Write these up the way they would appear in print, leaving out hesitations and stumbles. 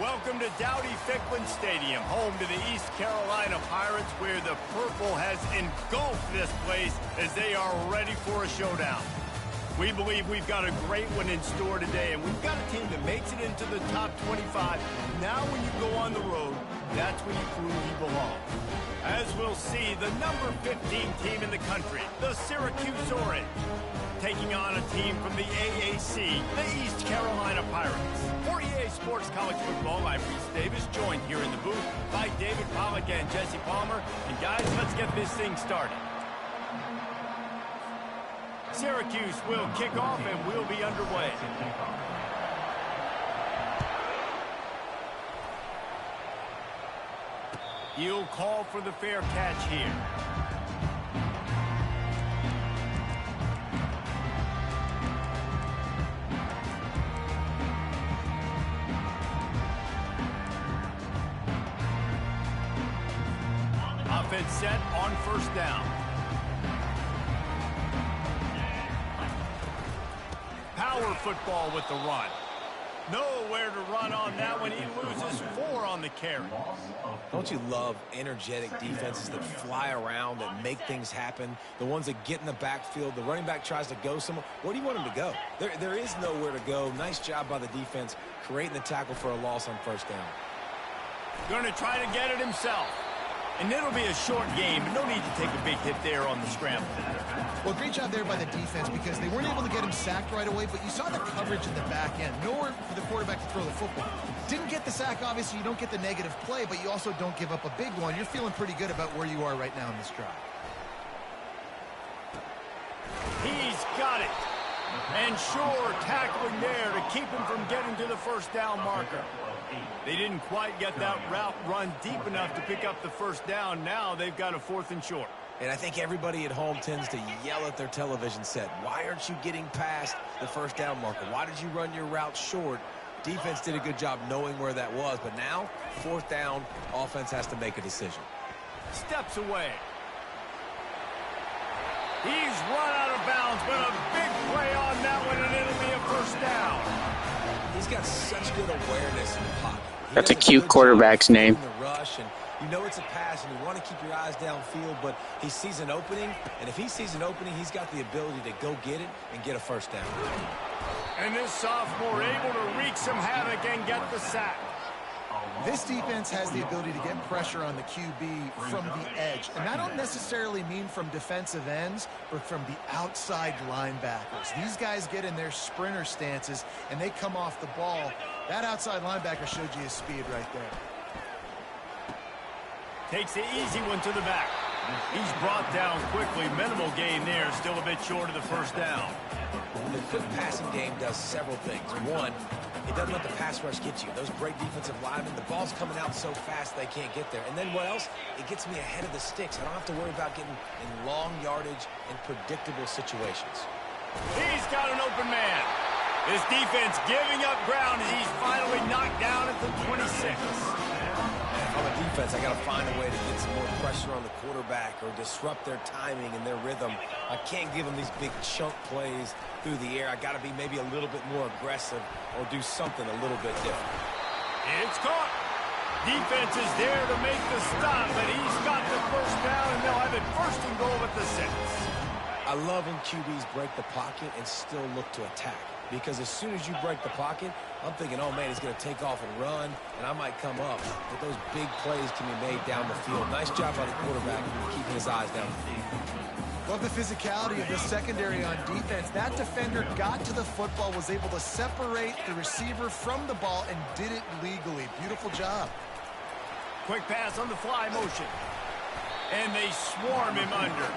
Welcome to Dowdy-Ficklen Stadium, home to the East Carolina Pirates, where the purple has engulfed this place as they are ready for a showdown. We believe we've got a great one in store today, and we've got a team that makes it into the top 25. Now when you go on the road, that's when you prove you belong. As we'll see, the number 15 team in the country, the Syracuse Orange, taking on a team from the AAC, the East Carolina Pirates. For EA Sports College Football, I'm Reese Davis, joined here in the booth by David Pollack and Jesse Palmer. And guys, let's get this thing started. Syracuse will kick off and we'll be underway. He'll call for the fair catch here. Offense set on first down. Power football with the run. Nowhere to run on that one. He loses 4 on the carry. Don't you love energetic defenses that fly around, that make things happen? The ones that get in the backfield, the running back tries to go somewhere. Where do you want him to go? There is nowhere to go. Nice job by the defense creating the tackle for a loss on first down. Going to try to get it himself. And it'll be a short game, but no need to take a big hit there on the scramble. Well, great job there by the defense because they weren't able to get him sacked right away, but you saw the coverage in the back end. Nowhere for the quarterback to throw the football. Didn't get the sack, obviously. You don't get the negative play, but you also don't give up a big one. You're feeling pretty good about where you are right now in this drive. He's got it. And sure, tackling there to keep him from getting to the first down marker. They didn't quite get that route run deep enough to pick up the first down. Now they've got a 4th and short. And I think everybody at home tends to yell at their television set. Why aren't you getting past the first down marker? Why did you run your route short? Defense did a good job knowing where that was. But now, 4th down, offense has to make a decision. Steps away. He's run out of bounds, but a big play on that one, and it'll be a first down. He's got such good awareness in the pocket. That's a cute quarterback's name. The rush, and you know it's a pass, and you want to keep your eyes downfield, but he sees an opening, and if he sees an opening, he's got the ability to go get it and get a first down. And this sophomore able to wreak some havoc and get the sack. This defense has the ability to get pressure on the QB from the edge. And I don't necessarily mean from defensive ends, but from the outside linebackers. These guys get in their sprinter stances, and they come off the ball. That outside linebacker showed you his speed right there. Takes the easy one to the back. He's brought down quickly. Minimal gain there. Still a bit short of the first down. The quick passing game does several things. One, it doesn't let the pass rush get you. Those great defensive linemen, the ball's coming out so fast they can't get there. And then what else? It gets me ahead of the sticks. I don't have to worry about getting in long yardage and predictable situations. He's got an open man. This defense giving up ground as he's finally knocked down at the 26. On the defense, I got to find a way to get some more pressure on the quarterback or disrupt their timing and their rhythm. I can't give them these big chunk plays through the air. I got to be maybe a little bit more aggressive or do something a little bit different. It's caught. Defense is there to make the stop, but he's got the first down, and they'll have it 1st and goal at the 6. I love when QBs break the pocket and still look to attack. Because as soon as you break the pocket, I'm thinking, oh, man, he's going to take off and run, and I might come up. But those big plays can be made down the field. Nice job by the quarterback keeping his eyes down the field. Love the physicality of the secondary on defense. That defender got to the football, was able to separate the receiver from the ball, and did it legally. Beautiful job. Quick pass on the fly motion. And they swarm him under.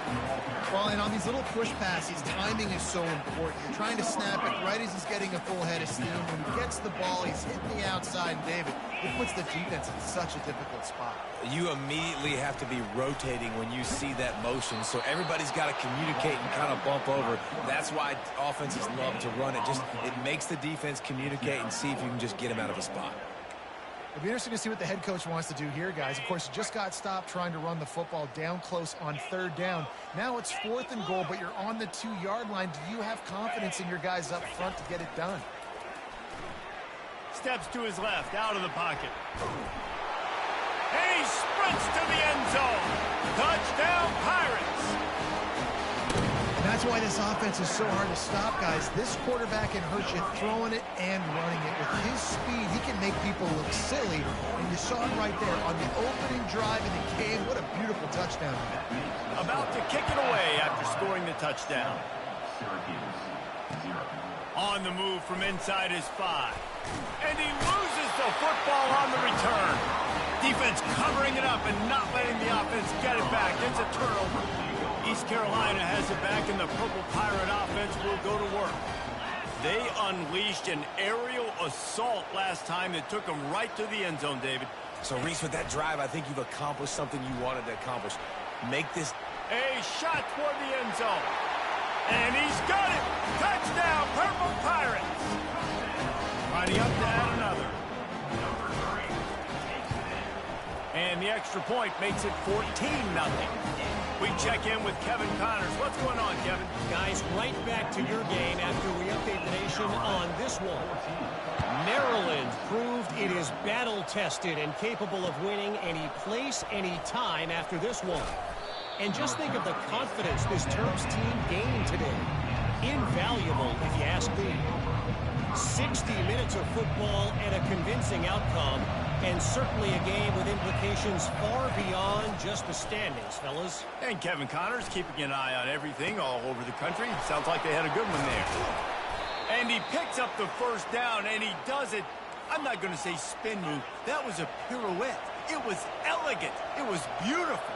Well, and on these little push passes, timing is so important. You're trying to snap it right as he's getting a full head of steam. When he gets the ball, he's hitting the outside, and David, it puts the defense in such a difficult spot. You immediately have to be rotating when you see that motion, so everybody's got to communicate and kind of bump over. That's why offenses love to run it. It makes the defense communicate and see if you can just get him out of a spot. It'll be interesting to see what the head coach wants to do here, guys. Of course, you just got stopped trying to run the football down close on 3rd down. Now it's 4th and goal, but you're on the 2-yard line. Do you have confidence in your guys up front to get it done? steps to his left, out of the pocket. And he sprints to the end zone. Touchdown, Pirates. And that's why this offense is so hard to stop, guys. This quarterback can hurt you throwing it and running it. With his speed, he can make people look silly. And you saw it right there on the opening drive in the game. What a beautiful touchdown. About to kick it away after scoring the touchdown. On the move from inside his 5. And he loses the football on the return. Defense covering it up and not letting the offense get it back. It's a turnover. East Carolina has it back, and the Purple Pirate offense will go to work. They unleashed an aerial assault last time that took them right to the end zone, David. So, Reese, with that drive, I think you've accomplished something you wanted to accomplish. Make this... A shot toward the end zone. And he's got it! Touchdown, Purple Pirates! Lining up to add another. And the extra point makes it 14-0. We check in with Kevin Connors. What's going on, Kevin? Guys, right back to your game after we update the nation on this one. Maryland proved it is battle-tested and capable of winning any place, any time after this one. And just think of the confidence this Terps team gained today. Invaluable, if you ask me. 60 minutes of football and a convincing outcome, and certainly a game with implications far beyond just the standings, fellas. And Kevin Connors keeping an eye on everything all over the country. Sounds like they had a good one there. And he picks up the first down, and he does it. I'm not going to say spin move. That was a pirouette. It was elegant. It was beautiful.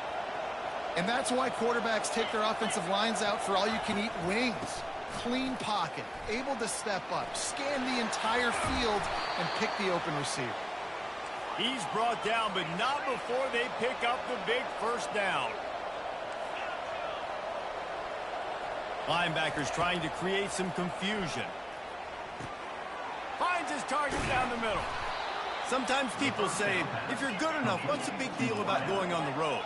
And that's why quarterbacks take their offensive lines out for all-you-can-eat wings. Clean pocket, able to step up, scan the entire field, and pick the open receiver. He's brought down, but not before they pick up the big first down. Linebackers trying to create some confusion. Finds his target down the middle. Sometimes people say, if you're good enough, what's the big deal about going on the road?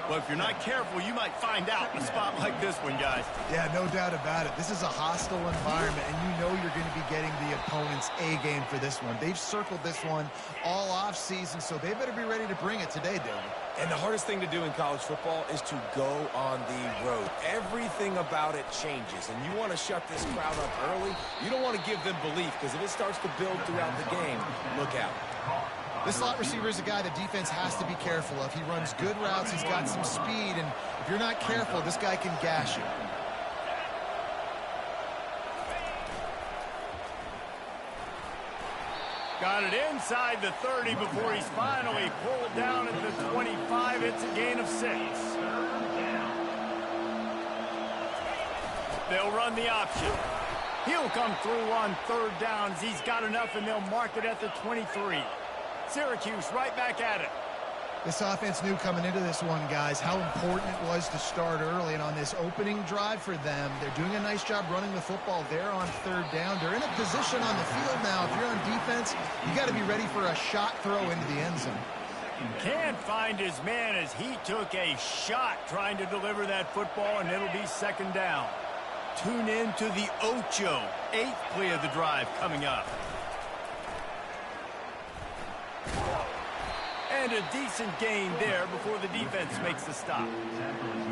Well, if you're not careful, you might find out in a spot like this one, guys. Yeah, no doubt about it. This is a hostile environment, and you know you're going to be getting the opponent's A-game for this one. They've circled this one all off-season, so they better be ready to bring it today, David. And the hardest thing to do in college football is to go on the road. Everything about it changes, and you want to shut this crowd up early. You don't want to give them belief, because if it starts to build throughout the game, look out. This slot receiver is a guy the defense has to be careful of. He runs good routes, he's got some speed, and if you're not careful, this guy can gash you. Got it inside the 30 before he's finally pulled down at the 25. It's a gain of 6. They'll run the option. He'll come through on third downs. He's got enough, and they'll mark it at the 23. Syracuse right back at it. This offense knew coming into this one, guys, how important it was to start early. And on this opening drive for them, they're doing a nice job running the football there on third down. They're in a position on the field now. If you're on defense, you got to be ready for a shot throw into the end zone. Can't find his man as he took a shot trying to deliver that football, and it'll be second down. Tune in to the Ocho, 8th play of the drive coming up. And a decent gain there before the defense makes the stop.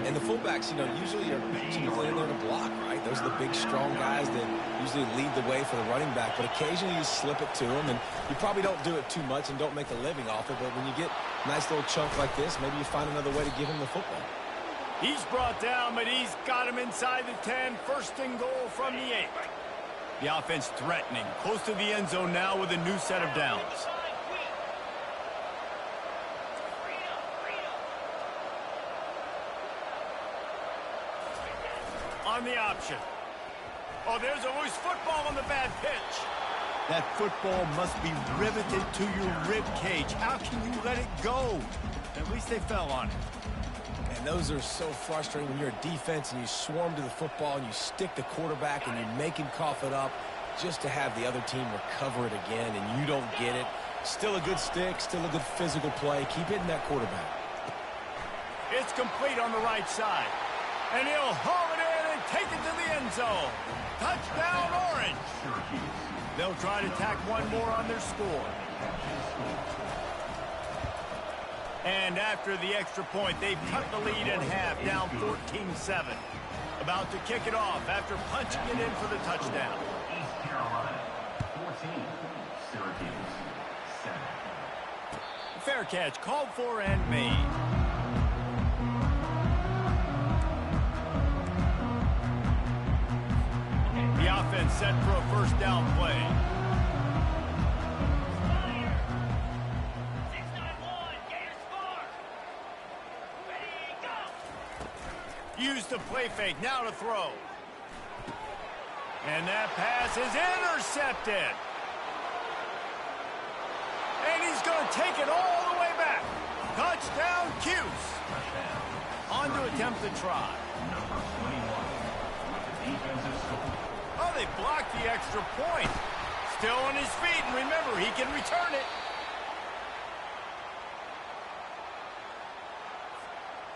And the fullbacks, usually are in there to block, right? Those are the big, strong guys that usually lead the way for the running back. But occasionally you slip it to them, and you probably don't do it too much and don't make a living off it. But when you get a nice little chunk like this, maybe you find another way to give him the football. He's brought down, but he's got him inside the 10. First and goal from the 8. The offense threatening. Close to the end zone now with a new set of downs. On the option. Oh, there's a loose football on the bad pitch. That football must be riveted to your rib cage. How can you let it go? At least they fell on it. And those are so frustrating when you're a defense and you swarm to the football and you stick the quarterback and you make him cough it up just to have the other team recover it again, and you don't get it. Still a good stick, still a good physical play. Keep hitting that quarterback. It's complete on the right side. And he'll haul it in and take it to the end zone. Touchdown, Orange. They'll try to tack one more on their score. And after the extra point, they've cut the lead in half, down 14-7. About to kick it off after punching it in for the touchdown. East Carolina, 14, Syracuse, 7. Fair catch, called for and made. The offense set for a first down play. Use the play fake, now to throw. And that pass is intercepted. And he's going to take it all the way back. Touchdown, Cuse. On to attempt the try. Number 21, with the defensive score. Oh, they blocked the extra point. Still on his feet, and remember, he can return it.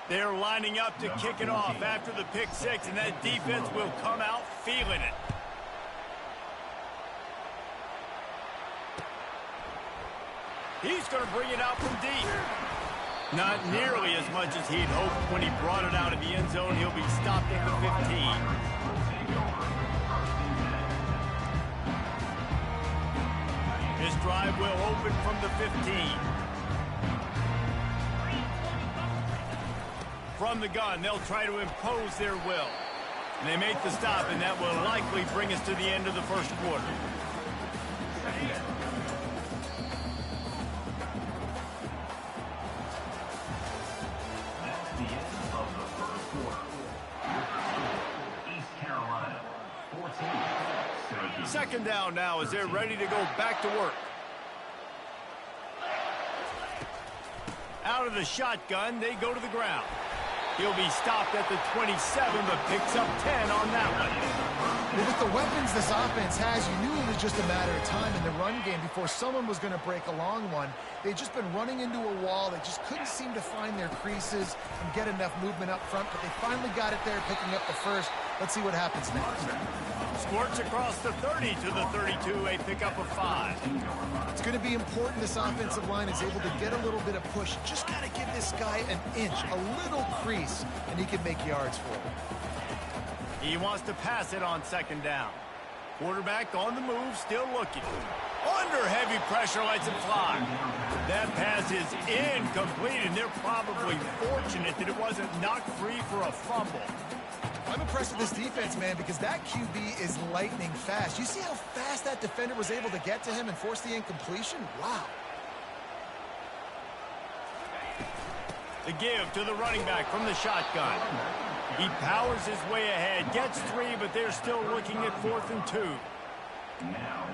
They're lining up to kick it off after the pick six, and that defense will come out feeling it. He's going to bring it out from deep. Not nearly as much as he'd hoped when he brought it out of the end zone. He'll be stopped at the 15. This drive will open from the 15. From the gun, they'll try to impose their will. And they make the stop, and that will likely bring us to the end of the first quarter. That's the end of the first quarter. East Carolina, 14, Syracuse. Second down now as they're ready to go back to work. Out of the shotgun, they go to the ground. He'll be stopped at the 27, but picks up 10 on that one. Well, with the weapons this offense has, you knew it was just a matter of time in the run game before someone was going to break a long one. They've just been running into a wall. They just couldn't seem to find their creases and get enough movement up front, but they finally got it there, picking up the first. Let's see what happens next. Squirts across the 30 to the 32, a pickup of 5. It's going to be important this offensive line is able to get a little bit of push. Just got to give this guy an inch, a little crease, and he can make yards for it. He wants to pass it on second down. Quarterback on the move, still looking. Under heavy pressure, lets it fly. That pass is incomplete, and they're probably fortunate that it wasn't knocked free for a fumble. I'm impressed with this defense, man, because that QB is lightning fast. You see how fast that defender was able to get to him and force the incompletion? Wow. The give to the running back from the shotgun. He powers his way ahead, gets 3, but they're still looking at 4th and 2. Now,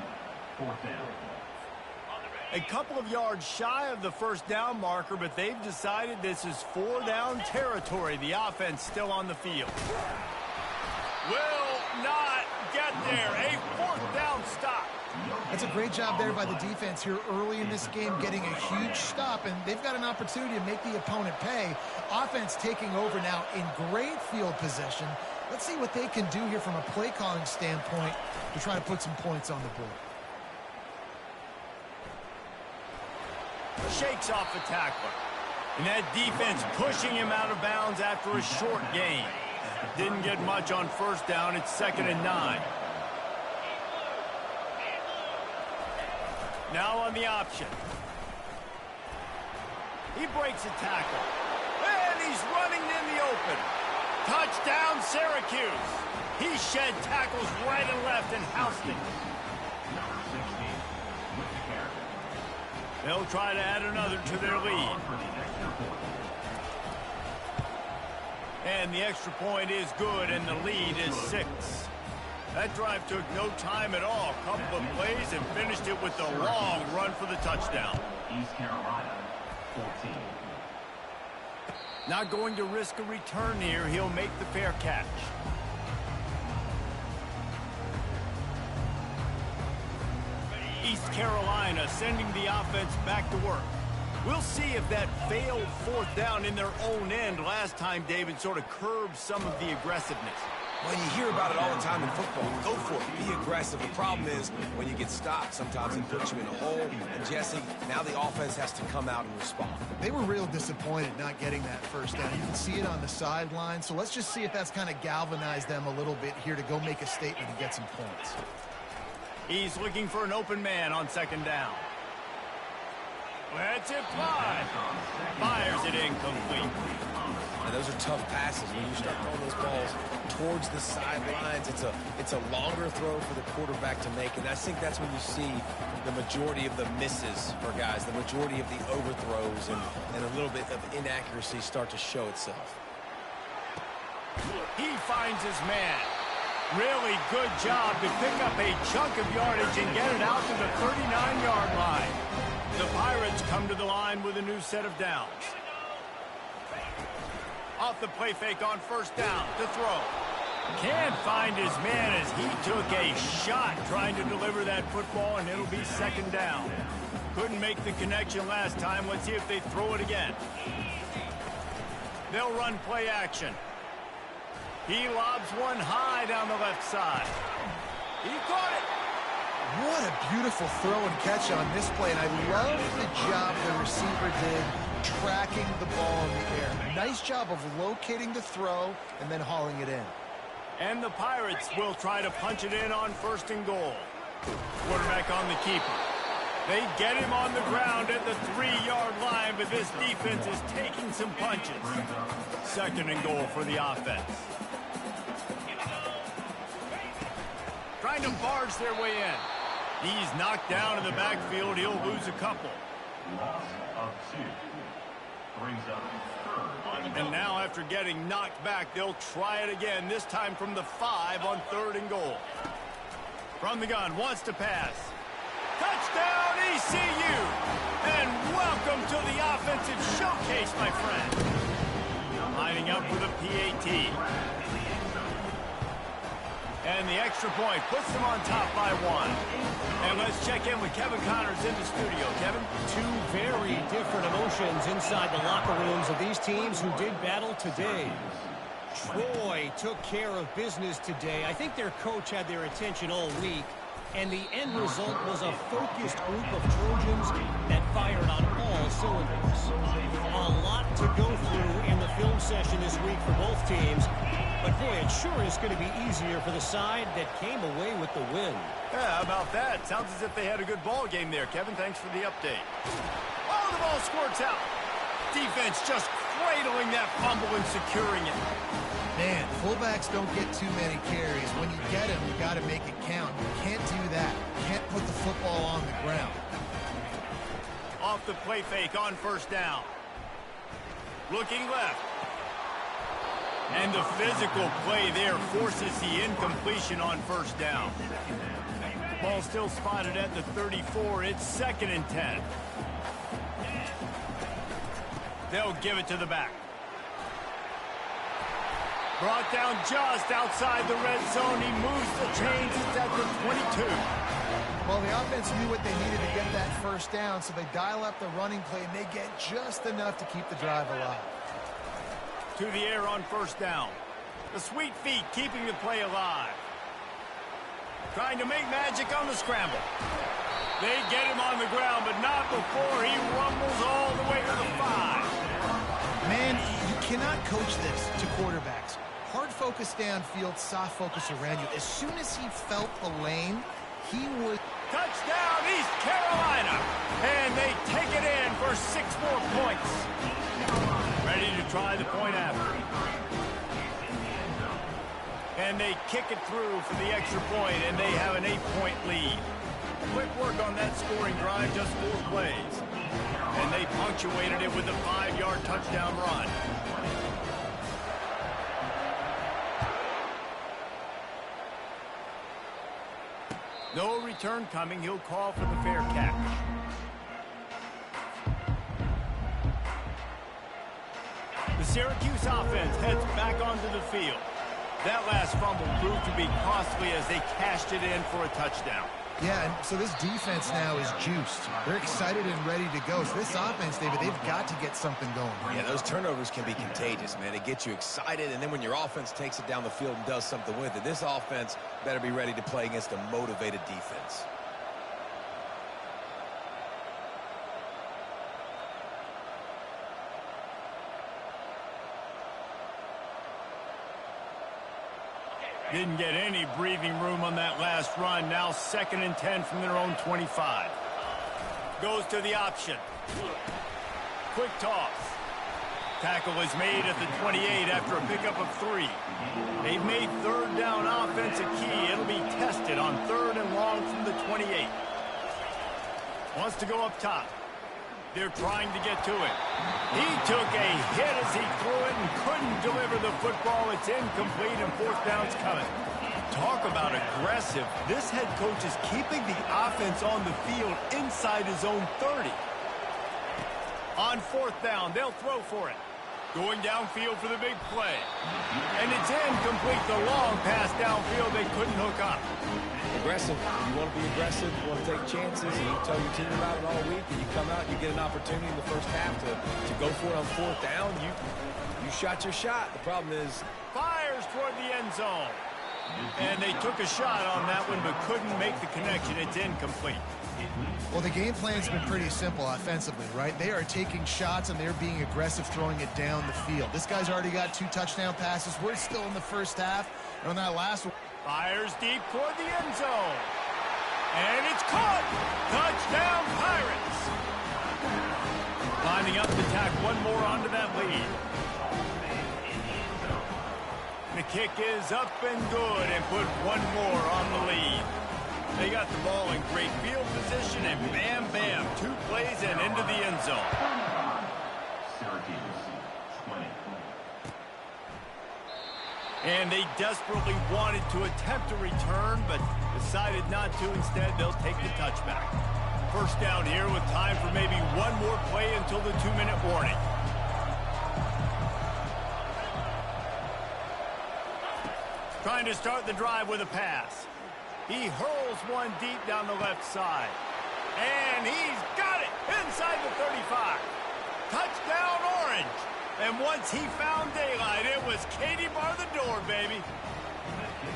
4th down. A couple of yards shy of the first down marker, but they've decided this is 4-down territory. The offense still on the field. Will not get there. A 4th down stop. That's a great job there by the defense here early in this game, getting a huge stop, and they've got an opportunity to make the opponent pay. Offense taking over now in great field position. Let's see what they can do here from a play calling standpoint to try to put some points on the board. Shakes off the tackler. And that defense pushing him out of bounds after a short gain. Didn't get much on first down. It's 2nd and 9. Now on the option. He breaks a tackle. And he's running in the open. Touchdown, Syracuse. He shed tackles right and left and housed it. Number 16, with the carry. They'll try to add another to their lead. For the extra point. And the extra point is good, and the lead is 6. That drive took no time at all. A couple of plays and finished it with a long run for the touchdown. East Carolina, 14. Not going to risk a return here. He'll make the fair catch. East Carolina sending the offense back to work. We'll see if that failed 4th down in their own end last time, David, sort of curbed some of the aggressiveness. Well, you hear about it all the time in football. Go for it. Be aggressive. The problem is when you get stopped, sometimes it puts you in a hole. And, Jesse, now the offense has to come out and respond. They were real disappointed not getting that first down. You can see it on the sideline. So let's just see if that's kind of galvanized them a little bit here to go make a statement and get some points. He's looking for an open man on second down. Let's it fly. Fires it incomplete. Now, those are tough passes. When you start throwing those balls towards the sidelines, it's a longer throw for the quarterback to make. And I think that's when you see the majority of the misses for guys, the majority of the overthrows and a little bit of inaccuracy start to show itself. He finds his man. Really good job to pick up a chunk of yardage and get it out to the 39-yard line. The Pirates come to the line with a new set of downs. Off the play fake on first down to throw. Can't find his man as he took a shot trying to deliver that football, and it'll be second down. Couldn't make the connection last time. Let's see if they throw it again. They'll run play action. He lobs one high down the left side. He caught it. What a beautiful throw and catch on this play, and I love the job the receiver did tracking the ball in the air. Nice job of locating the throw and then hauling it in. And the Pirates will try to punch it in on first and goal. Quarterback on the keeper. They get him on the ground at the 3-yard line, but this defense is taking some punches. Second and goal for the offense. Trying to barge their way in. He's knocked down in the backfield. He'll lose a couple. Loss of 2. Brings up third. And now after getting knocked back, they'll try it again, this time from the 5 on third and goal. From the gun, wants to pass. Touchdown, ECU! And welcome to the offensive showcase, my friend. Lining up for the PAT. And the extra point puts them on top by 1. And let's check in with Kevin Connors in the studio. Kevin? Two very different emotions inside the locker rooms of these teams who did battle today. Troy took care of business today. I think their coach had their attention all week. And the end result was a focused group of Trojans that fired on all cylinders. A lot to go through in the film session this week for both teams. But, boy, it sure is going to be easier for the side that came away with the win. Yeah, how about that? Sounds as if they had a good ball game there, Kevin. Thanks for the update. Oh, the ball squirts out. Defense just cradling that fumble and securing it. Man, fullbacks don't get too many carries. When you get them, you got to make it count. You can't do that. You can't put the football on the ground. Off the play fake on first down. Looking left. And the physical play there forces the incompletion on first down. Ball still spotted at the 34. It's second and 10. They'll give it to the back. Brought down just outside the red zone. He moves the chains. It's at the 22. Well, the offense knew what they needed to get that first down, so they dial up the running play, and they get just enough to keep the drive alive. To the air on first down. The sweet feet keeping the play alive. Trying to make magic on the scramble. They get him on the ground, but not before he rumbles all the way to the 5. Man, you cannot coach this to quarterbacks. Hard focus downfield, soft focus around you. As soon as he felt the lane, he would... Touchdown, East Carolina! And they take it in for 6 more points. Ready to try the point after. And they kick it through for the extra point, and they have an 8-point lead. Quick work on that scoring drive, just 4 plays. And they punctuated it with a 5-yard touchdown run. No return coming. He'll call for the fair catch. The Syracuse offense heads back onto the field. That last fumble proved to be costly as they cashed it in for a touchdown. Yeah, and so this defense now is juiced. They're excited and ready to go. So this offense, David, they've got to get something going. Yeah, those turnovers can be contagious, man. They get you excited, and then when your offense takes it down the field and does something with it, this offense better be ready to play against a motivated defense. Didn't get any breathing room on that last run. Now 2nd and 10 from their own 25. Goes to the option. Quick toss. Tackle is made at the 28 after a pickup of 3. They've made 3rd down offense a key. It'll be tested on 3rd and long from the 28. Wants to go up top. They're trying to get to it. He took a hit as he threw it and couldn't deliver the football. It's incomplete and 4th down's coming. Talk about aggressive. This head coach is keeping the offense on the field inside his own 30. On 4th down, they'll throw for it. Going downfield for the big play. And it's incomplete. The long pass downfield, they couldn't hook up. Aggressive. You want to be aggressive. You want to take chances. And you tell your team about it all week. And you come out, you get an opportunity in the first half to go for it on 4th down. You shot your shot. The problem is... Fires toward the end zone. And they took a shot on that one, but couldn't make the connection. It's incomplete. Well, the game plan's been pretty simple offensively, right? They are taking shots, and they're being aggressive throwing it down the field. This guy's already got 2 touchdown passes. We're still in the first half. And on that last one... Fires deep toward the end zone. And it's caught. Touchdown, Pirates. Lining up to tack one more onto that lead. The kick is up and good and put one more on the lead. They got the ball in great field position and bam, bam, 2 plays and into the end zone. And they desperately wanted to attempt a return, but decided not to. Instead, they'll take the touchback. 1st down here with time for maybe one more play until the 2-minute warning. Trying to start the drive with a pass. He hurls one deep down the left side. And he's got it inside the 35. Touchdown, Orange. And once he found daylight, it was Katie bar the door, baby.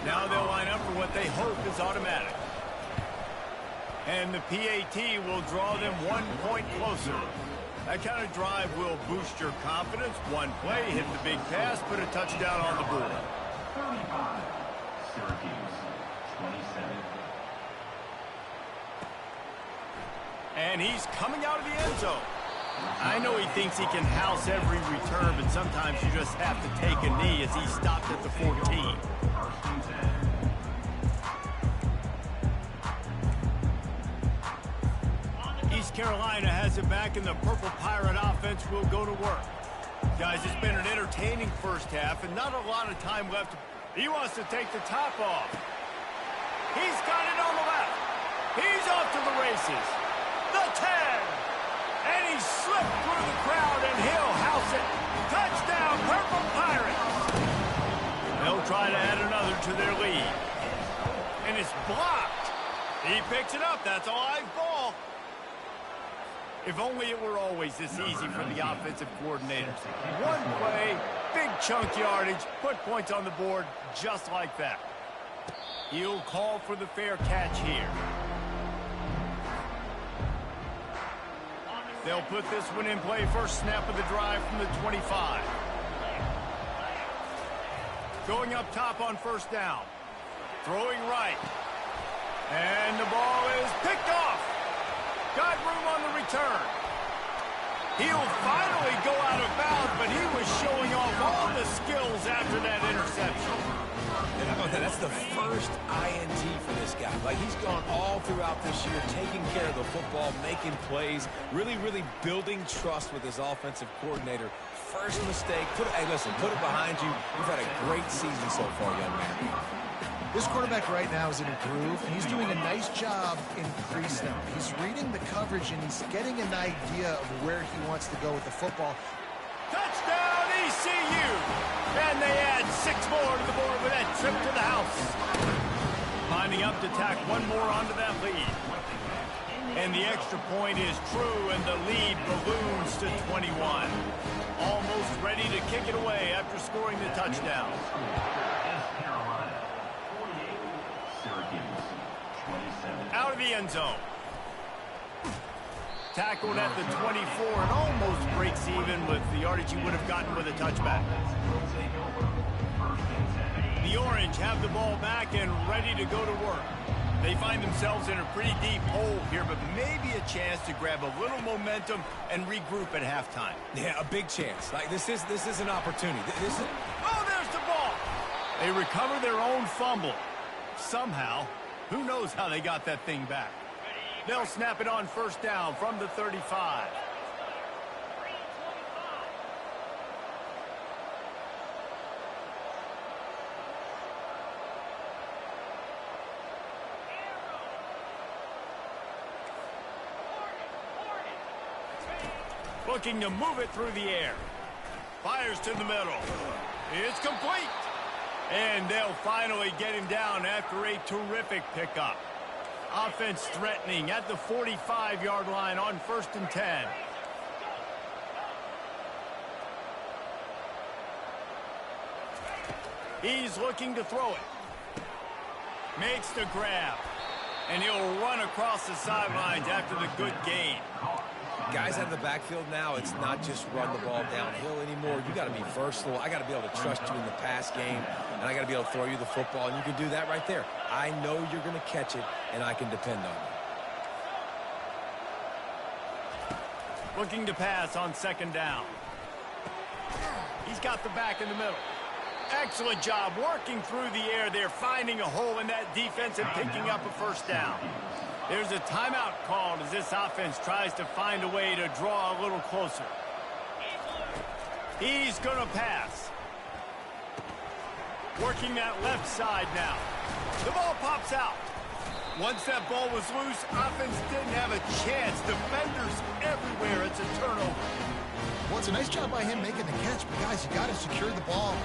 Now they'll line up for what they hope is automatic. And the PAT will draw them 1 point closer. That kind of drive will boost your confidence. One play, hit the big pass, put a touchdown on the board. 35, Syracuse, 27. And he's coming out of the end zone. I know he thinks he can house every return, but sometimes you just have to take a knee as he stopped at the 14. East Carolina has it back, and the Purple Pirate offense will go to work. Guys, it's been an entertaining first half, and not a lot of time left. He wants to take the top off. He's got it on the left. He's off to the races. The 10. And he slipped through the crowd, and he'll house it. Touchdown, Purple Pirates. They'll try to add another to their lead. And it's blocked. He picks it up. That's a live ball. If only it were always this easy for the offensive coordinators. One play, big chunk yardage, put points on the board just like that. He'll call for the fair catch here. They'll put this one in play. First snap of the drive from the 25. Going up top on 1st down. Throwing right. And the ball is picked off. Got room on the return. He'll finally go out of bounds, but he was showing off all the skills after that interception. And how about that? That's the first INT for this guy. Like, he's gone all throughout this year, taking care of the football, making plays, really building trust with his offensive coordinator. First mistake, hey, listen, put it behind you. You've had a great season so far, young man. This quarterback right now is in a groove, and he's doing a nice job in pre-snap. He's reading the coverage, and he's getting an idea of where he wants to go with the football. Touchdown, ECU! And they add 6 more to the board with that trip to the house. Lining up hope to tack one more onto that lead. And the extra point is true, and the lead balloons to 21. Almost ready to kick it away after scoring the touchdown. Out of the end zone. Tackled at the 24 and almost breaks even with the yardage he would have gotten with a touchback. The Orange have the ball back and ready to go to work. They find themselves in a pretty deep hole here, but maybe a chance to grab a little momentum and regroup at halftime. Yeah, a big chance. Like this is an opportunity. Oh, there's the ball. They recover their own fumble. Somehow, who knows how they got that thing back. They'll snap it on first down from the 35. Looking to move it through the air. Fires to the middle. It's complete. And they'll finally get him down after a terrific pickup. Offense threatening at the 45-yard line on 1st and 10. He's looking to throw it. Makes the grab. And he'll run across the sidelines after the good gain. Guys out of the backfield now, it's not just run the ball downhill anymore. You got to be versatile. I got to be able to trust you in the pass game, and I got to be able to throw you the football, and you can do that right there. I know you're going to catch it, and I can depend on you. Looking to pass on 2nd down. He's got the back in the middle. Excellent job working through the air there, finding a hole in that defense and picking up a 1st down. There's a timeout called as this offense tries to find a way to draw a little closer. He's going to pass. Working that left side now. The ball pops out. Once that ball was loose, offense didn't have a chance. Defenders everywhere. It's a turnover. Well, it's a nice job by him making the catch, but guys, you got to secure the ball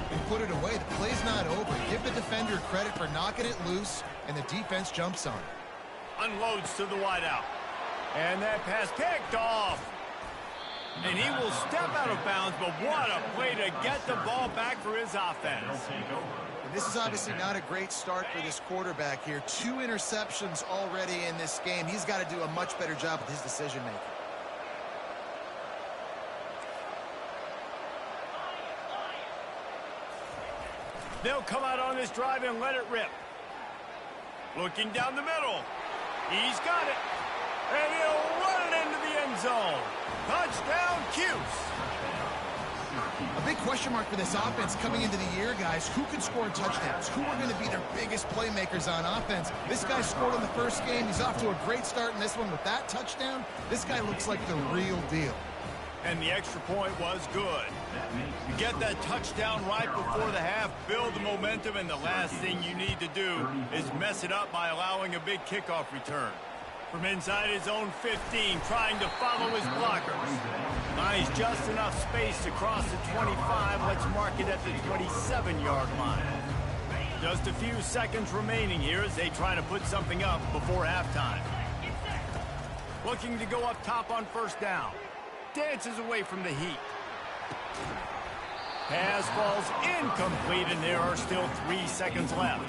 and put it away. The play's not over. Give the defender credit for knocking it loose, and the defense jumps on it. Unloads to the wideout. And that pass picked off. And he will step out of bounds, but what a play to get the ball back for his offense. And this is obviously not a great start for this quarterback here. 2 interceptions already in this game. He's got to do a much better job with his decision-making. They'll come out on this drive and let it rip. Looking down the middle. He's got it. And he'll run it into the end zone. Touchdown, Cuse. A big question mark for this offense coming into the year, guys. Who can score touchdowns? Who are going to be their biggest playmakers on offense? This guy scored in the first game. He's off to a great start in this one with that touchdown. This guy looks like the real deal. And the extra point was good. You get that touchdown right before the half, build the momentum, and the last thing you need to do is mess it up by allowing a big kickoff return. From inside his own 15, trying to follow his blockers. Buys just enough space to cross the 25. Let's mark it at the 27-yard line. Just a few seconds remaining here as they try to put something up before halftime. Looking to go up top on 1st down. Dances away from the heat. Pass falls incomplete, and there are still 3 seconds left.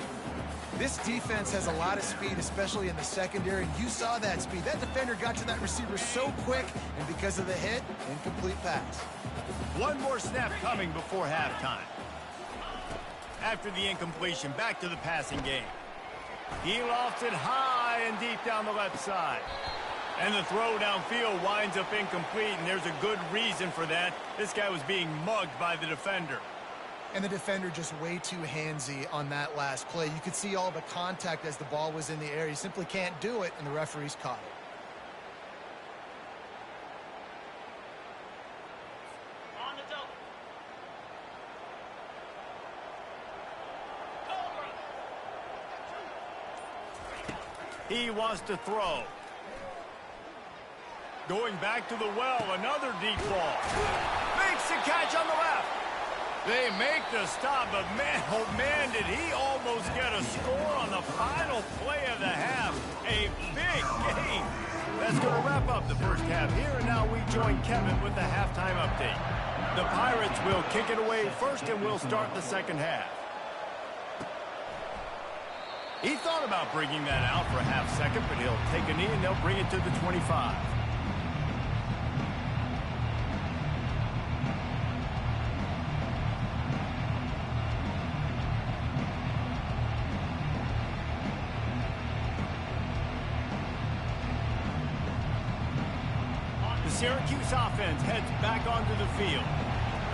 This defense has a lot of speed, especially in the secondary. You saw that speed. That defender got to that receiver so quick, and because of the hit, incomplete pass. One more snap coming before halftime. After the incompletion, back to the passing game. He lofts it high and deep down the left side. And the throw downfield winds up incomplete, and there's a good reason for that. This guy was being mugged by the defender. And the defender just way too handsy on that last play. You could see all the contact as the ball was in the air. He simply can't do it, and the referees caught it. On the double. He wants to throw. Going back to the well, another deep ball. Makes the catch on the left. They make the stop, but man, oh man, did he almost Rebels get a score on the final play of the half. A big game. That's going to wrap up the first half here, and now we join Kevin with the halftime update. The Pirates will kick it away first, and we'll start the second half. He thought about bringing that out for a half second, but he'll take a knee, and they'll bring it to the 25. Syracuse offense heads back onto the field.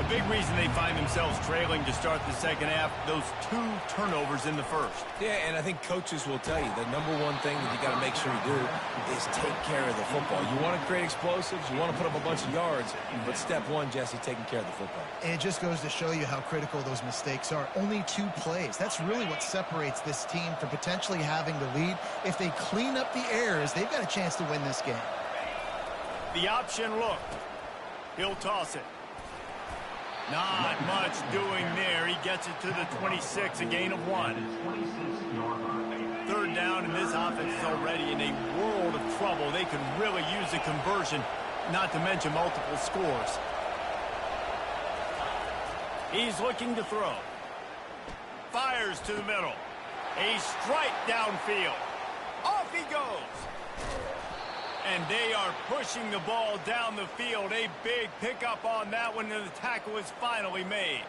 A big reason they find themselves trailing to start the second half, those 2 turnovers in the first. Yeah, and I think coaches will tell you the number one thing that you got to make sure you do is take care of the football. You want to create explosives, you want to put up a bunch of yards, but step one, Jesse, taking care of the football. And it just goes to show you how critical those mistakes are. Only 2 plays. That's really what separates this team from potentially having the lead. If they clean up the errors, they've got a chance to win this game. The option look. He'll toss it. Not much doing there. He gets it to the 26, a gain of 1. Third down, and this offense is already in a world of trouble. They could really use a conversion, not to mention multiple scores. He's looking to throw. Fires to the middle. A strike downfield. Off he goes. And they are pushing the ball down the field. A big pickup on that one, and the tackle is finally made.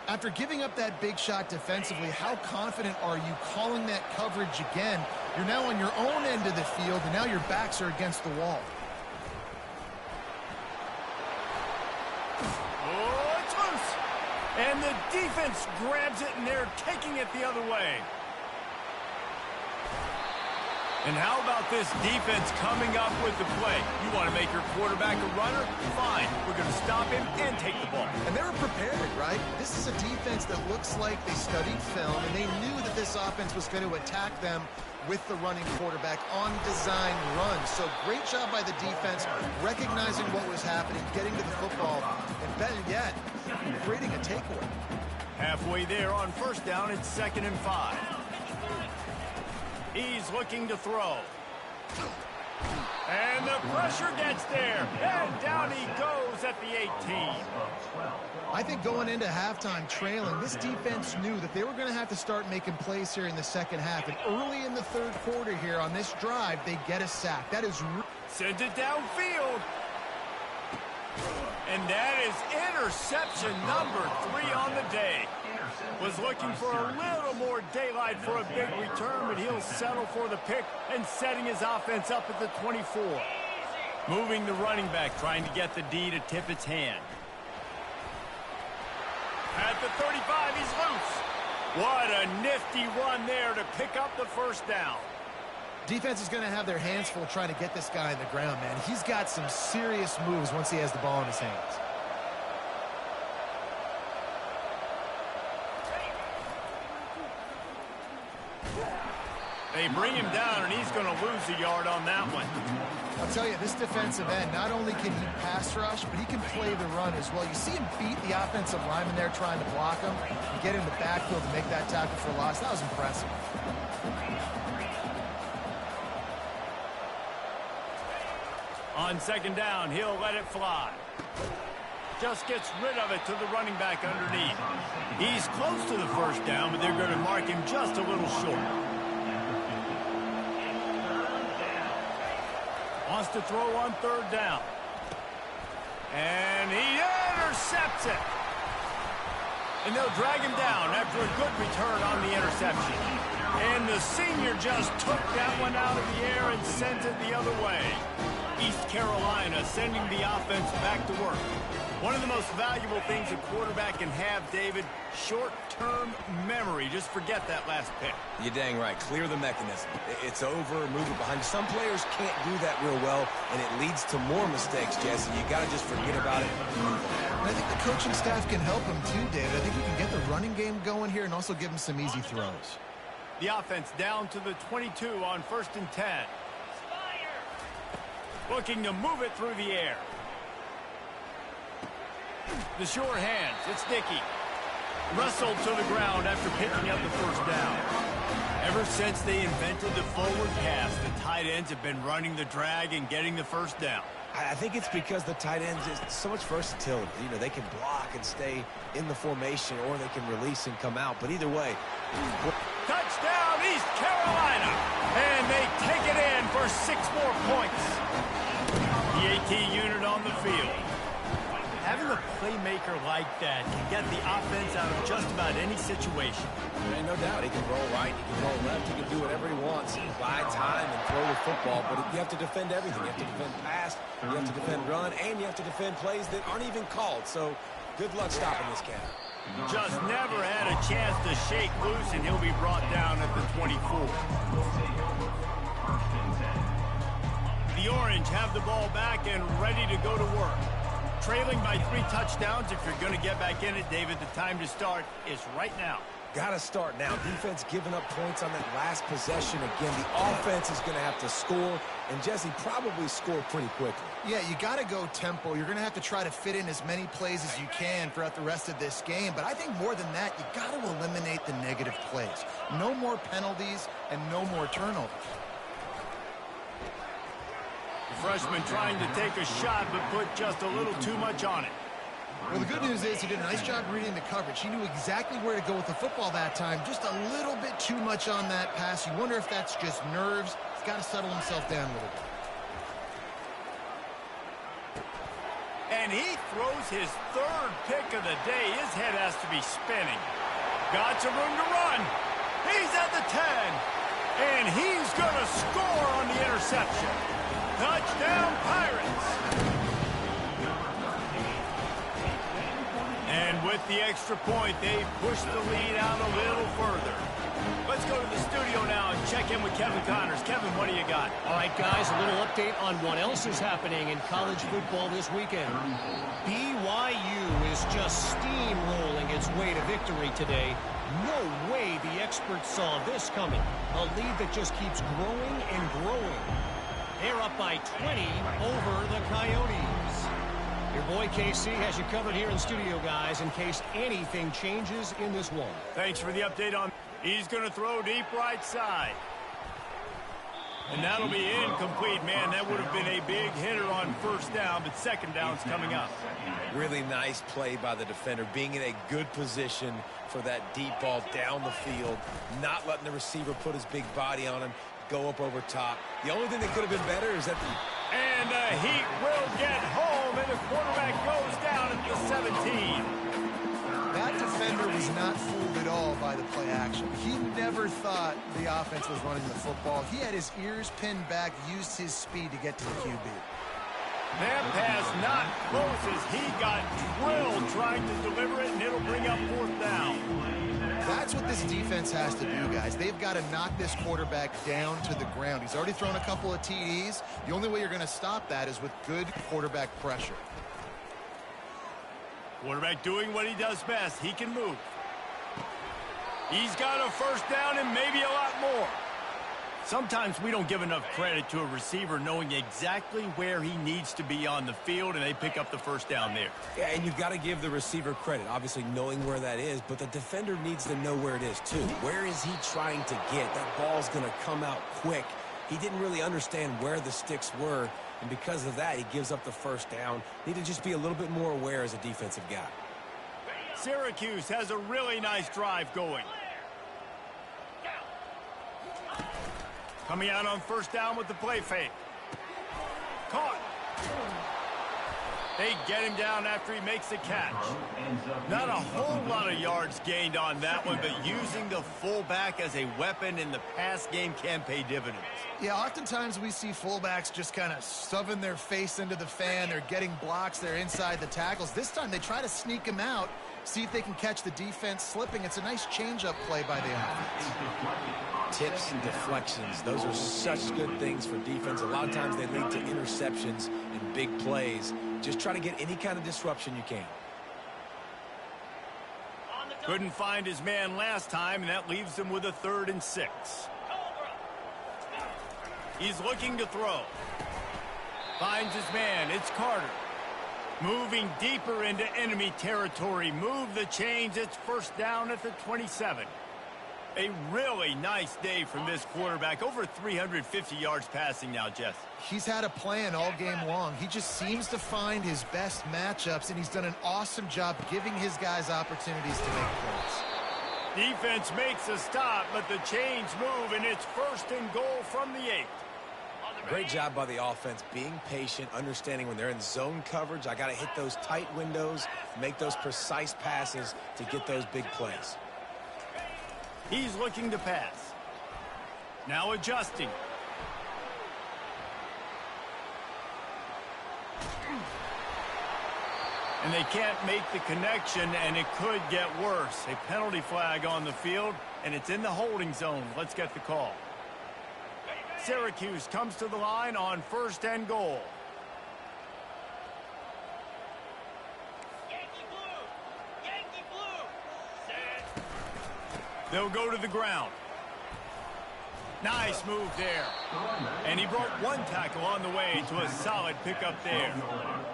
After giving up that big shot defensively, how confident are you calling that coverage again? You're now on your own end of the field, and now your backs are against the wall. Oh, it's loose. And the defense grabs it, and they're taking it the other way. And how about this defense coming up with the play? You want to make your quarterback a runner? Fine. We're going to stop him and take the ball. And they were prepared, right? This is a defense that looks like they studied film, and they knew that this offense was going to attack them with the running quarterback on design runs. So great job by the defense, recognizing what was happening, getting to the football, and better yet, creating a takeaway. Halfway there on first down, it's 2nd and 5. He's looking to throw. And the pressure gets there. And down he goes at the 18. I think going into halftime trailing, this defense knew that they were going to have to start making plays here in the second half. And early in the third quarter here on this drive, they get a sack. That is... Sends it downfield. And that is interception number 3 on the day. Was looking for a little more daylight for a big return, but he'll settle for the pick and setting his offense up at the 24. Moving the running back, trying to get the D to tip its hand. At the 35, he's loose. What a nifty run there to pick up the first down. Defense is going to have their hands full trying to get this guy on the ground, man. He's got some serious moves once he has the ball in his hands. They bring him down, and he's going to lose a yard on that one. I'll tell you, this defensive end, not only can he pass rush, but he can play the run as well. You see him beat the offensive lineman there trying to block him and get in the backfield to make that tackle for loss. That was impressive. On 2nd down, he'll let it fly. Just gets rid of it to the running back underneath. He's close to the first down, but they're going to mark him just a little short. Wants to throw on 3rd down. And he intercepts it. And they'll drag him down after a good return on the interception. And the senior just took that one out of the air and sent it the other way. East Carolina sending the offense back to work. One of the most valuable things a quarterback can have, David, short-term memory. Just forget that last pick. You're dang right. Clear the mechanism. It's over, move it behind. Some players can't do that real well, and it leads to more mistakes, Jesse. You got to just forget about it and move on. And I think the coaching staff can help him too, David. I think you can get the running game going here and also give him some easy throws. The offense down to the 22 on 1st and 10. Looking to move it through the air. The sure hands. It's Dickey. Wrestled to the ground after picking up the first down. Ever since they invented the forward pass, the tight ends have been running the drag and getting the first down. I think it's because the tight ends is so much versatility. You know, they can block and stay in the formation, or they can release and come out. But either way. Touchdown, East Carolina. And they take it in for 6 more points. The AT unit on the field. Having a playmaker like that can get the offense out of just about any situation. There ain't no doubt. He can roll right, he can roll left, he can do whatever he wants. Buy time and throw the football, but you have to defend everything. You have to defend pass, you have to defend run, and you have to defend plays that aren't even called. So good luck stopping this cat. Just never had a chance to shake loose, and he'll be brought down at the 24. The Orange have the ball back and ready to go to work. Trailing by 3 touchdowns. If you're going to get back in it, David, the time to start is right now. Got to start now. Defense giving up points on that last possession. Again, the offense is going to have to score, and Jesse probably score pretty quickly. Yeah, you got to go tempo. You're going to have to try to fit in as many plays as you can throughout the rest of this game. But I think more than that, you got to eliminate the negative plays. No more penalties and no more turnovers. The freshman trying to take a shot, but put just a little too much on it. Well, the good news is he did a nice job reading the coverage. He knew exactly where to go with the football that time. Just a little bit too much on that pass. You wonder if that's just nerves. He's got to settle himself down a little bit. And he throws his 3rd pick of the day. His head has to be spinning. Got some room to run. He's at the 10. And he's going to score on the interception. Touchdown, Pirates. And with the extra point, they push the lead out a little further. Let's go to the studio now and check in with Kevin Connors. Kevin, what do you got? All right, guys, a little update on what else is happening in college football this weekend. BYU is just steamrolling its way to victory today. No way the experts saw this coming. A lead that just keeps growing and growing. They're up by 20 over the Coyotes. Your boy KC has you covered here in studio, guys, in case anything changes in this one. Thanks for the update on. He's going to throw deep right side. And that'll be incomplete. Man, that would have been a big hitter on first down, but second down's coming up. Really nice play by the defender, being in a good position for that deep ball down the field, not letting the receiver put his big body on him, go up over top. The only thing that could have been better is that And the Heat will get home, and the quarterback goes down at the 17. That defender was not fooled at all by the play action. He never thought the offense was running the football. He had his ears pinned back, used his speed to get to the QB. That pass not close as he got drilled trying to deliver it, and it'll bring up 4th down. That's what this defense has to do, guys. They've got to knock this quarterback down to the ground. He's already thrown a couple of TDs. The only way you're going to stop that is with good quarterback pressure. Quarterback doing what he does best. He can move. He's got a first down and maybe a lot more. Sometimes we don't give enough credit to a receiver knowing exactly where he needs to be on the field, and they pick up the first down there. Yeah, and you've got to give the receiver credit, obviously knowing where that is, but the defender needs to know where it is too. Where is he trying to get? That ball's going to come out quick. He didn't really understand where the sticks were, and because of that, he gives up the first down. Need to just be a little bit more aware as a defensive guy. Syracuse has a really nice drive going. Coming out on first down with the play fake. Caught. They get him down after he makes the catch. Not a whole lot of yards gained on that one, but using the fullback as a weapon in the pass game can pay dividends. Yeah, oftentimes we see fullbacks just kind of shoving their face into the fan. They're getting blocks. They're inside the tackles. This time they try to sneak him out, see if they can catch the defense slipping. It's a nice change-up play by the offense. Tips and deflections, those are such good things for defense. A lot of times they lead to interceptions and big plays. Just try to get any kind of disruption you can. Couldn't find his man last time, and that leaves him with a 3rd and 6. He's looking to throw. Finds his man. It's Carter. Moving deeper into enemy territory. Move the chains. It's first down at the 27. A really nice day from this quarterback. Over 350 yards passing now, Jess. He's had a plan all game long. He just seems to find his best matchups, and he's done an awesome job giving his guys opportunities to make plays. Defense makes a stop, but the chains move, and it's 1st and goal from the 8. Great job by the offense, being patient, understanding when they're in zone coverage, I got to hit those tight windows, make those precise passes to get those big plays. He's looking to pass. Now adjusting. And they can't make the connection, and it could get worse. A penalty flag on the field, and it's in the holding zone. Let's get the call. Syracuse comes to the line on 1st and goal. Yankee blue! Yankee blue! Set. They'll go to the ground. Nice move there. And he broke one tackle on the way to a solid pickup there.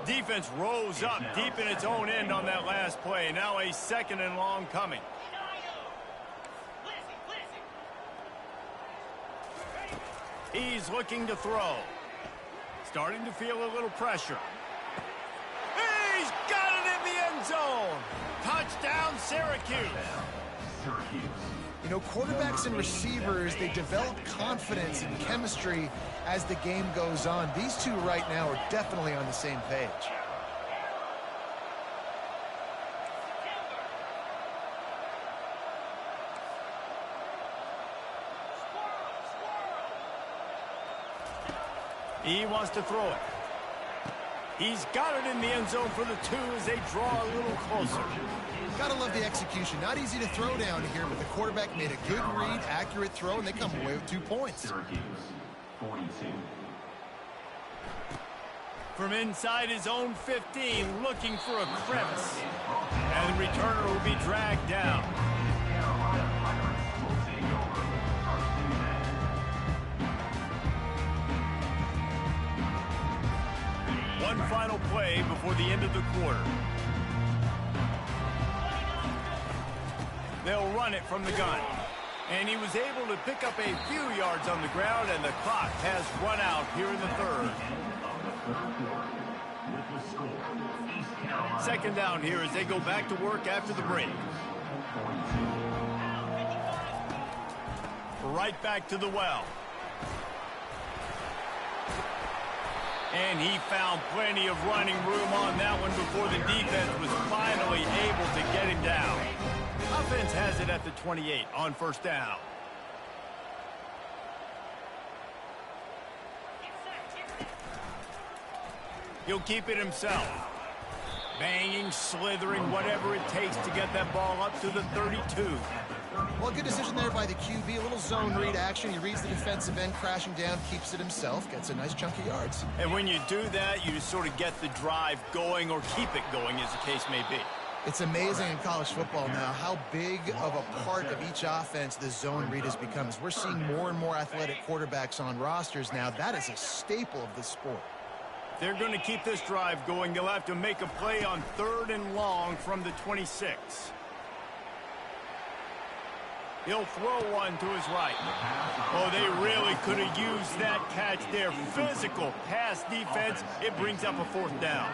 Defense rose up deep in its own end on that last play. Now a 2nd and long coming. He's looking to throw. Starting to feel a little pressure. He's got it in the end zone. Touchdown, Syracuse. You know, quarterbacks and receivers, they develop confidence and chemistry as the game goes on. These two right now are definitely on the same page. He wants to throw it. He's got it in the end zone for the 2 as they draw a little closer. Gotta love the execution. Not easy to throw down here, but the quarterback made a good read, accurate throw, and they come away with 2 points. Syracuse, 42. From inside his own 15, looking for a crevice. And the returner will be dragged down. One final play before the end of the quarter. They'll run it from the gun. And he was able to pick up a few yards on the ground, and the clock has run out here in the 3rd. 2nd down here as they go back to work after the break. Right back to the well. And he found plenty of running room on that one before the defense was finally able to get him down. Offense has it at the 28 on 1st down. He'll keep it himself. Banging, slithering, whatever it takes to get that ball up to the 32. Well, good decision there by the QB. A little zone read action. He reads the defensive end crashing down, keeps it himself, gets a nice chunk of yards. And when you do that, you just sort of get the drive going or keep it going, as the case may be. It's amazing in college football now how big of a part of each offense the zone read has become. As we're seeing more and more athletic quarterbacks on rosters now, that is a staple of the sport. They're going to keep this drive going. They'll have to make a play on 3rd and long from the 26. He'll throw one to his right. Oh, they really could have used that catch there. Physical pass defense. It brings up a 4th down.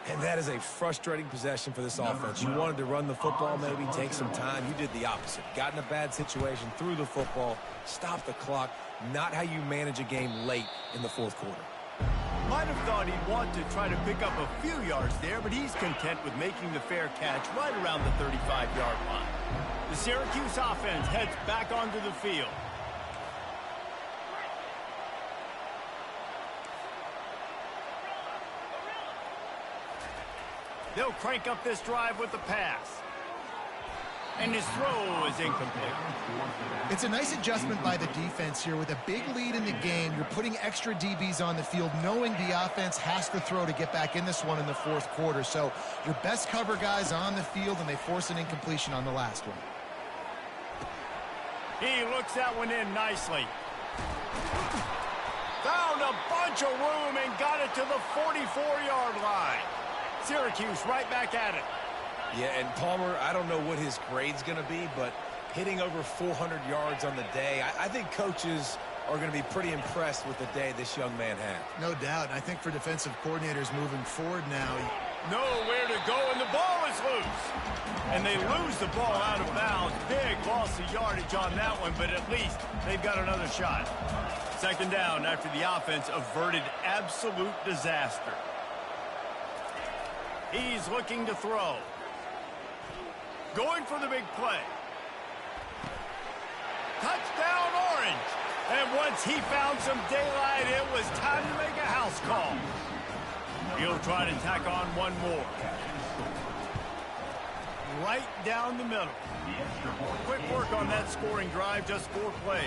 And that is a frustrating possession for this offense. You wanted to run the football, maybe take some time. You did the opposite. Got in a bad situation, threw the football, stopped the clock. Not how you manage a game late in the 4th quarter. Might have thought he'd want to try to pick up a few yards there, but he's content with making the fair catch right around the 35-yard line. The Syracuse offense heads back onto the field. They'll crank up this drive with the pass. And his throw is incomplete. It's a nice adjustment by the defense here. With a big lead in the game, you're putting extra DBs on the field, knowing the offense has to throw to get back in this one in the 4th quarter. So your best cover guys on the field, and they force an incompletion on the last one. He looks that one in nicely. Found a bunch of room and got it to the 44-yard line. Syracuse right back at it. Yeah, and Palmer, I don't know what his grade's going to be, but hitting over 400 yards on the day. I think coaches are going to be pretty impressed with the day this young man had. No doubt. I think for defensive coordinators moving forward now, nowhere to go, and the ball is loose. And they lose the ball out of bounds. Big loss of yardage on that one, but at least they've got another shot. Second down after the offense averted absolute disaster. He's looking to throw. Going for the big play. Touchdown, Orange. And once he found some daylight, it was time to make a house call. He'll try to tack on one more. Right down the middle. Quick work on that scoring drive, just 4 plays.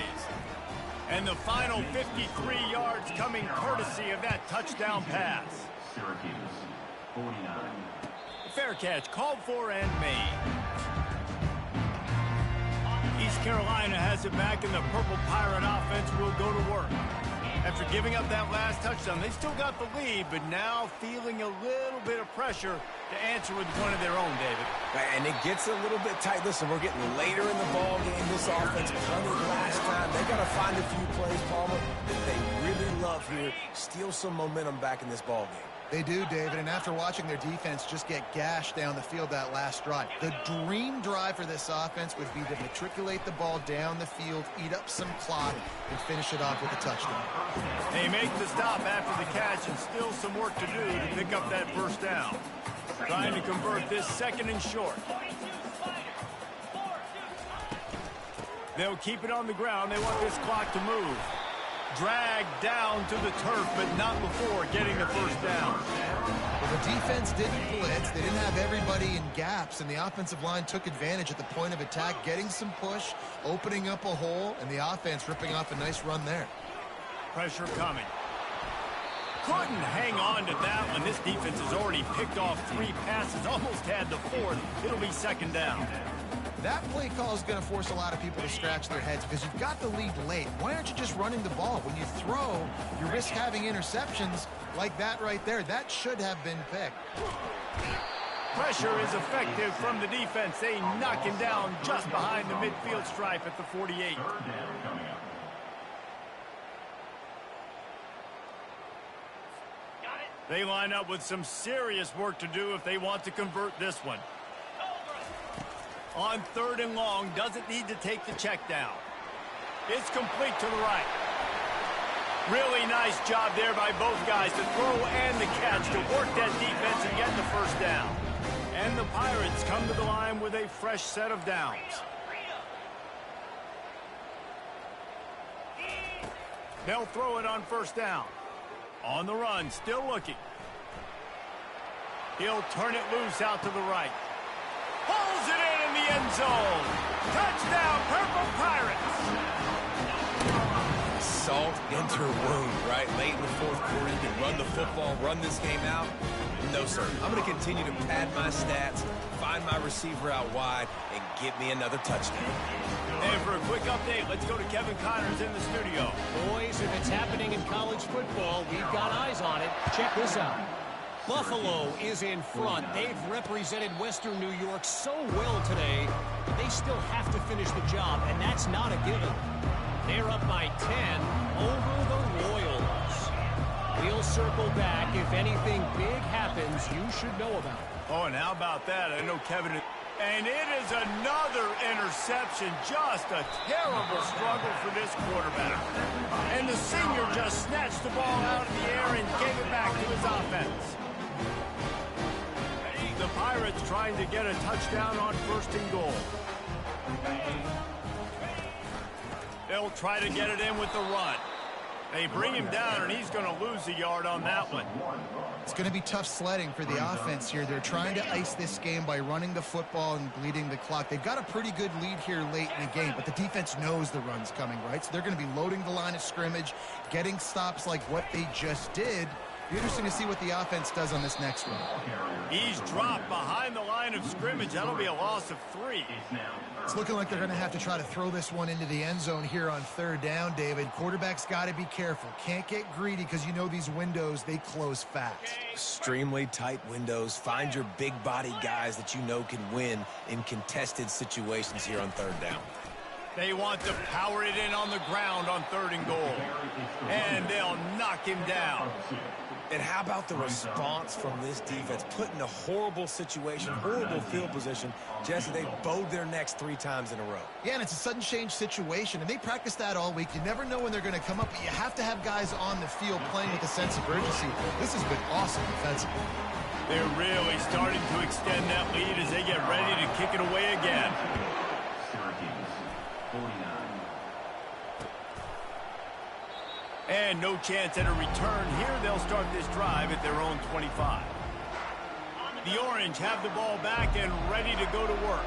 And the final 53 yards coming courtesy of that touchdown pass. Syracuse, 49. Fair catch, called for and made. East Carolina has it back, and the Purple Pirate offense will go to work. After giving up that last touchdown, they still got the lead, but now feeling a little bit of pressure to answer with one of their own, David. And it gets a little bit tight. Listen, we're getting later in the ball game. This offense punted last time. They got to find a few plays, Palmer, that they really love here. Steal some momentum back in this ball game. they do, David, and after watching their defense just get gashed down the field that last drive, the dream drive for this offense would be to matriculate the ball down the field, eat up some clock, and finish it off with a touchdown. They make the stop after the catch, and still some work to do to pick up that first down. Trying to convert this second and short. They'll keep it on the ground. They want this clock to move. Dragged down to the turf, but not before getting the first down. Well, the defense didn't blitz. They didn't have everybody in gaps, and the offensive line took advantage at the point of attack, getting some push, opening up a hole, and the offense ripping off a nice run there. Pressure coming. Couldn't hang on to that one. This defense has already picked off 3 passes, almost had the 4th. It'll be second down. That play call is going to force a lot of people to scratch their heads because you've got the lead late. Why aren't you just running the ball? When you throw, you risk having interceptions like that right there. That should have been picked. Pressure is effective from the defense. They knock him down just behind the midfield stripe at the 48. They line up with some serious work to do if they want to convert this one. On 3rd and long, doesn't need to take the check down. It's complete to the right. Really nice job there by both guys to throw and the catch to work that defense and get the first down. And the Pirates come to the line with a fresh set of downs. They'll throw it on 1st down. On the run, still looking. He'll turn it loose out to the right. Pulls it in the end zone. Touchdown, Purple Pirates. Salt into her wound, right? Late in the 4th quarter, you can run the football, run this game out. No, sir. I'm going to continue to pad my stats, find my receiver out wide, and get me another touchdown. And for a quick update, let's go to Kevin Connors in the studio. Boys, if it's happening in college football, we've got eyes on it. Check this out. Buffalo is in front. They've represented Western New York so well today, but they still have to finish the job, and that's not a given. They're up by 10 over the Royals. We'll circle back. If anything big happens, you should know about it. Oh, and how about that? I know Kevin... And it is another interception. Just a terrible struggle for this quarterback. And the senior just snatched the ball out of the air and gave it back to his offense. The Pirates trying to get a touchdown on 1st and goal. They'll try to get it in with the run. They bring him down, and he's going to lose a yard on that one. It's going to be tough sledding for the offense here. They're trying to ice this game by running the football and bleeding the clock. They've got a pretty good lead here late in the game, but the defense knows the run's coming, right? So they're going to be loading the line of scrimmage, getting stops like what they just did, Be interesting to see what the offense does on this next one. He's dropped behind the line of scrimmage. That'll be a loss of 3. It's looking like they're going to have to try to throw this one into the end zone here on 3rd down, David. Quarterback's got to be careful. Can't get greedy because you know these windows, they close fast. Extremely tight windows. Find your big body guys that you know can win in contested situations here on 3rd down. They want to power it in on the ground on 3rd and goal. And they'll knock him down. And how about the response from this defense? Put in a horrible situation, horrible field position. Jesse, they bowed their necks 3 times in a row. Yeah, and it's a sudden change situation, and they practice that all week. You never know when they're going to come up, but you have to have guys on the field playing with a sense of urgency. This has been awesome defensively. They're really starting to extend that lead as they get ready to kick it away again. And no chance at a return here. They'll start this drive at their own 25. The Orange have the ball back and ready to go to work.